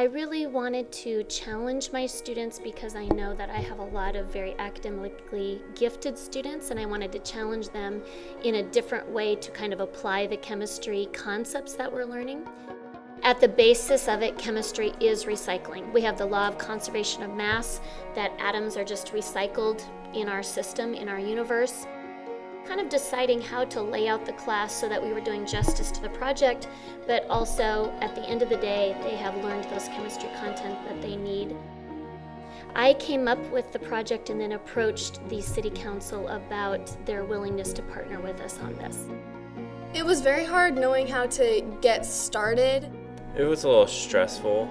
I really wanted to challenge my students because I know that I have a lot of very academically gifted students, and I wanted to challenge them in a different way to kind of apply the chemistry concepts that we're learning. At the basis of it, chemistry is recycling. We have the law of conservation of mass, that atoms are just recycled in our system, in our universe. Kind of deciding how to lay out the class so that we were doing justice to the project, but also at the end of the day, they have learned those chemistry content that they need. I came up with the project and then approached the City Council about their willingness to partner with us on this. It was very hard knowing how to get started. It was a little stressful.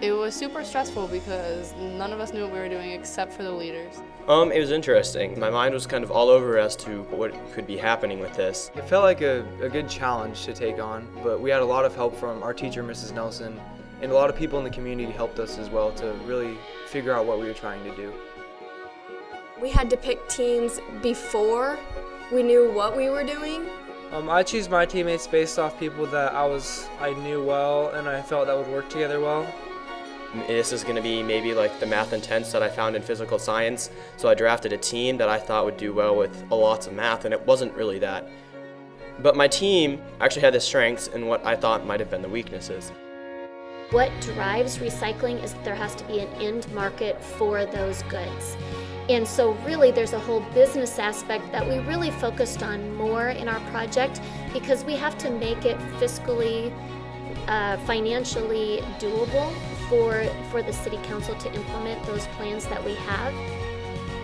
It was super stressful because none of us knew what we were doing except for the leaders. It was interesting. My mind was kind of all over as to what could be happening with this. It felt like a good challenge to take on, but we had a lot of help from our teacher, Mrs. Nelson, and a lot of people in the community helped us as well to really figure out what we were trying to do. We had to pick teams before we knew what we were doing. I choose my teammates based off people that I knew well and I felt that would work together well. This is going to be maybe like the math intense that I found in physical science, so I drafted a team that I thought would do well with lots of math, and it wasn't really that. But my team actually had the strengths and what I thought might have been the weaknesses. What drives recycling is that there has to be an end market for those goods. And so really there's a whole business aspect that we really focused on more in our project because we have to make it fiscally, financially doable for the City Council to implement those plans that we have.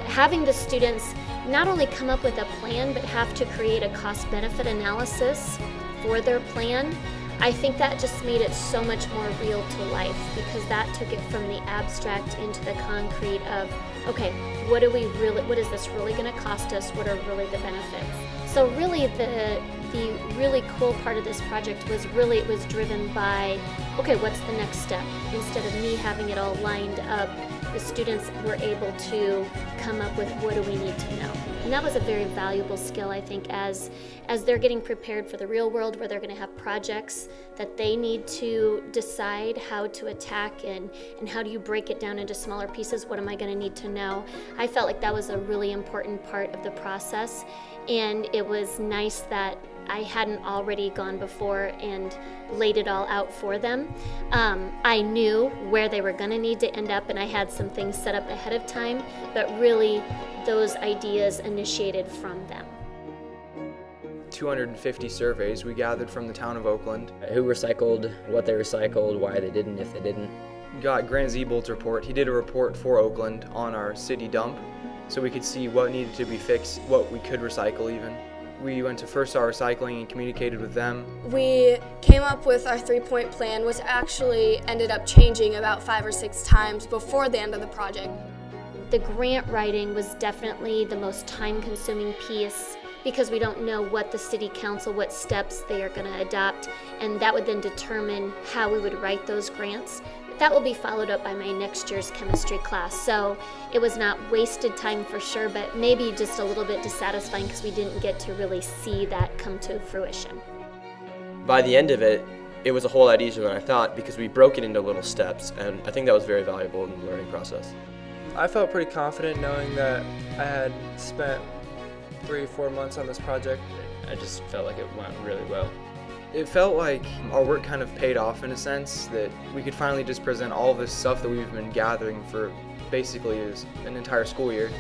Having the students not only come up with a plan, but have to create a cost-benefit analysis for their plan, I think that just made it so much more real to life because that took it from the abstract into the concrete of, okay, what is this really going to cost us? What are really the benefits? So really the really cool part of this project was really it was driven by, okay, what's the next step? Instead of me having it all lined up, the students were able to come up with what do we need to know. And that was a very valuable skill, I think, as they're getting prepared for the real world where they're going to have projects that they need to decide how to attack and how do you break it down into smaller pieces, what am I going to need to know. I felt like that was a really important part of the process, and it was nice that I hadn't already gone before and laid it all out for them. I knew where they were going to need to end up, and I had some things set up ahead of time, but really those ideas initiated from them. 250 surveys we gathered from the town of Oakland. Who recycled, what they recycled, why they didn't, if they didn't. Got Grant Ziebold's report. He did a report for Oakland on our city dump, so we could see what needed to be fixed, what we could recycle even. We went to First Star Recycling and communicated with them. We came up with our 3-point plan, which actually ended up changing about 5 or 6 times before the end of the project. The grant writing was definitely the most time-consuming piece because we don't know what the City Council, what steps they are going to adopt, and that would then determine how we would write those grants. That will be followed up by my next year's chemistry class, so it was not wasted time for sure, but maybe just a little bit dissatisfying because we didn't get to really see that come to fruition. By the end of it, it was a whole lot easier than I thought because we broke it into little steps, and I think that was very valuable in the learning process. I felt pretty confident knowing that I had spent 3-4 months on this project. I just felt like it went really well. It felt like our work kind of paid off in a sense, that we could finally just present all this stuff that we've been gathering for basically an entire school year.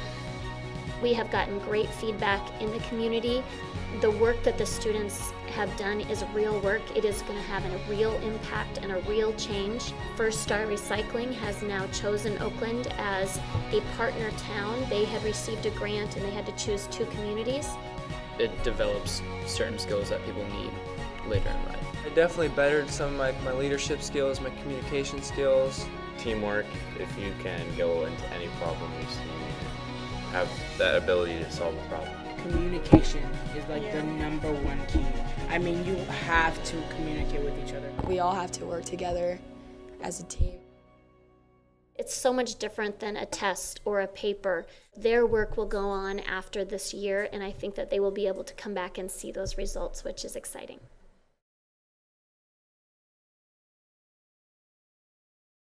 We have gotten great feedback in the community. The work that the students have done is real work. It is going to have a real impact and a real change. First Star Recycling has now chosen Oakland as a partner town. They had received a grant and they had to choose 2 communities. It develops certain skills that people need later in life. It definitely bettered some of my leadership skills, my communication skills. Teamwork, if you can go into any problem you see, have that ability to solve a problem. Communication is like the #1 key. I mean, you have to communicate with each other. We all have to work together as a team. It's so much different than a test or a paper. Their work will go on after this year, and I think that they will be able to come back and see those results, which is exciting.